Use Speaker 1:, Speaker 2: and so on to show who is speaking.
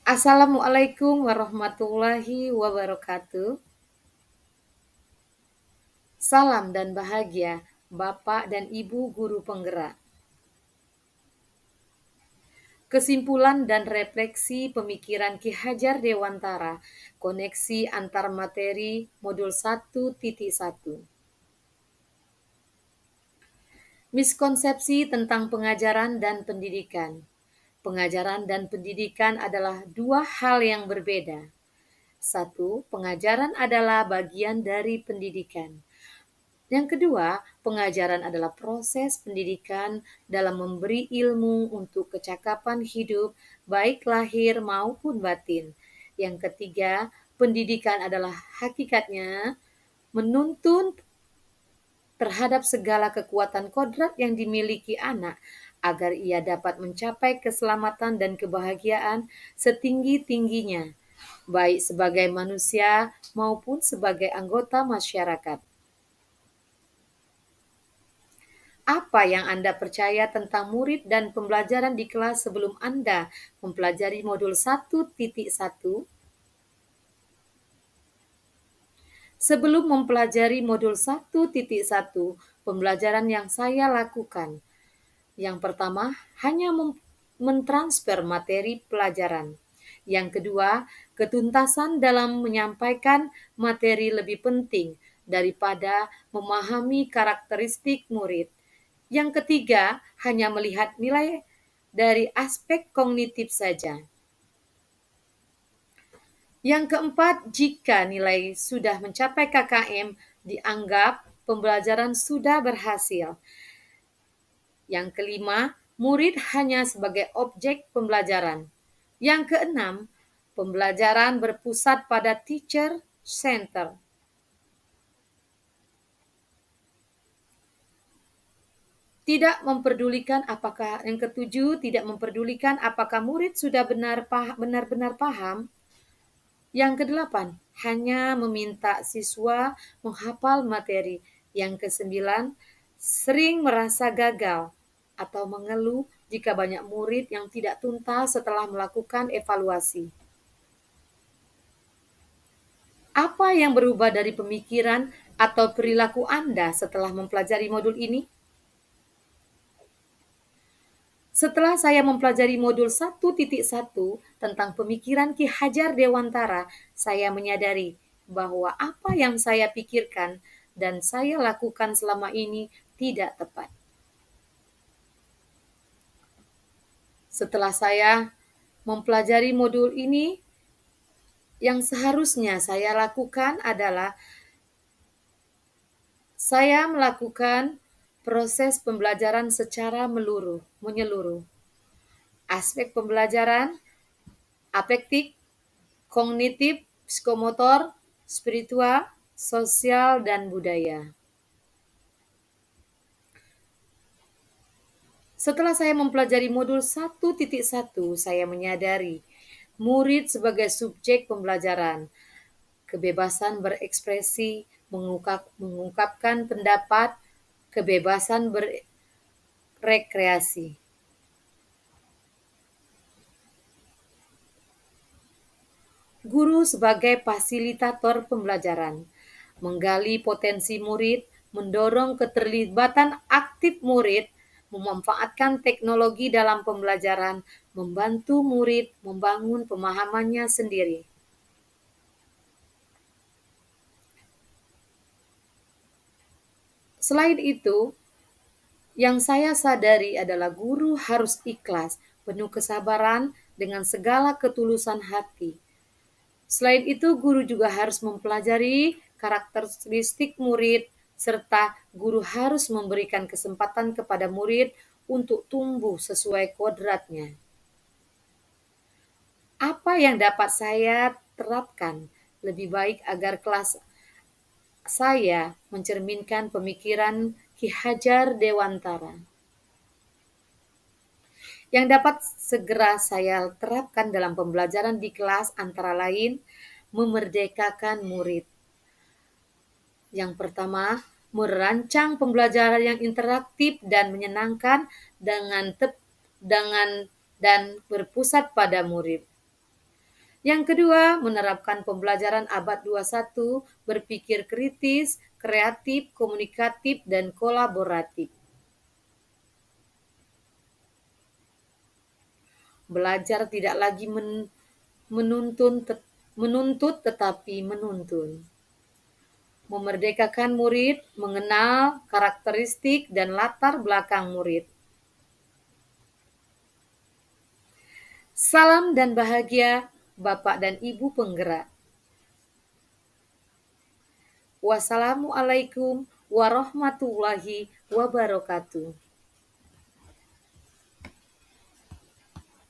Speaker 1: Assalamualaikum warahmatullahi wabarakatuh. Salam dan bahagia, Bapak dan Ibu guru penggerak. Kesimpulan dan refleksi pemikiran Ki Hajar Dewantara, koneksi antar materi modul 1.1. Miskonsepsi tentang pengajaran dan pendidikan. Pengajaran dan pendidikan adalah dua hal yang berbeda. Satu, pengajaran adalah bagian dari pendidikan. Yang kedua, pengajaran adalah proses pendidikan dalam memberi ilmu untuk kecakapan hidup, baik lahir maupun batin. Yang ketiga, pendidikan adalah hakikatnya menuntun terhadap segala kekuatan kodrat yang dimiliki anak, agar ia dapat mencapai keselamatan dan kebahagiaan setinggi-tingginya, baik sebagai manusia maupun sebagai anggota masyarakat. Apa yang Anda percaya tentang murid dan pembelajaran di kelas sebelum Anda mempelajari modul 1.1? Sebelum mempelajari modul 1.1, pembelajaran yang saya lakukan. Yang pertama, hanya mentransfer materi pelajaran. Yang kedua, ketuntasan dalam menyampaikan materi lebih penting daripada memahami karakteristik murid. Yang ketiga, hanya melihat nilai dari aspek kognitif saja. Yang keempat, jika nilai sudah mencapai KKM, dianggap pembelajaran sudah berhasil. Yang kelima, murid hanya sebagai objek pembelajaran. Yang keenam, pembelajaran berpusat pada teacher center. Tidak memperdulikan apakah yang ketujuh, tidak memperdulikan apakah murid sudah benar-benar paham. Yang kedelapan, hanya meminta siswa menghafal materi. Yang kesembilan, sering merasa gagal atau mengeluh jika banyak murid yang tidak tuntas setelah melakukan evaluasi. Apa yang berubah dari pemikiran atau perilaku Anda setelah mempelajari modul ini? Setelah saya mempelajari modul 1.1 tentang pemikiran Ki Hajar Dewantara, saya menyadari bahwa apa yang saya pikirkan dan saya lakukan selama ini tidak tepat. Setelah saya mempelajari modul ini, yang seharusnya saya lakukan adalah saya melakukan proses pembelajaran secara menyeluruh. Aspek pembelajaran, afektif, kognitif, psikomotor, spiritual, sosial, dan budaya. Setelah saya mempelajari modul 1.1, saya menyadari murid sebagai subjek pembelajaran, kebebasan berekspresi, mengungkapkan pendapat, kebebasan berekreasi. Guru sebagai fasilitator pembelajaran, menggali potensi murid, mendorong keterlibatan aktif murid, memanfaatkan teknologi dalam pembelajaran, membantu murid membangun pemahamannya sendiri. Selain itu, yang saya sadari adalah guru harus ikhlas, penuh kesabaran dengan segala ketulusan hati. Selain itu, guru juga harus mempelajari karakteristik murid, serta guru harus memberikan kesempatan kepada murid untuk tumbuh sesuai kodratnya. Apa yang dapat saya terapkan lebih baik agar kelas saya mencerminkan pemikiran Ki Hajar Dewantara? Yang dapat segera saya terapkan dalam pembelajaran di kelas antara lain, memerdekakan murid. Yang pertama, merancang pembelajaran yang interaktif dan menyenangkan dengan dan berpusat pada murid. Yang kedua, menerapkan pembelajaran abad 21, berpikir kritis, kreatif, komunikatif, dan kolaboratif. Belajar tidak lagi menuntut tetapi menuntun. Memerdekakan murid, mengenal karakteristik dan latar belakang murid. Salam dan bahagia, Bapak dan Ibu penggerak. Wassalamualaikum warahmatullahi wabarakatuh.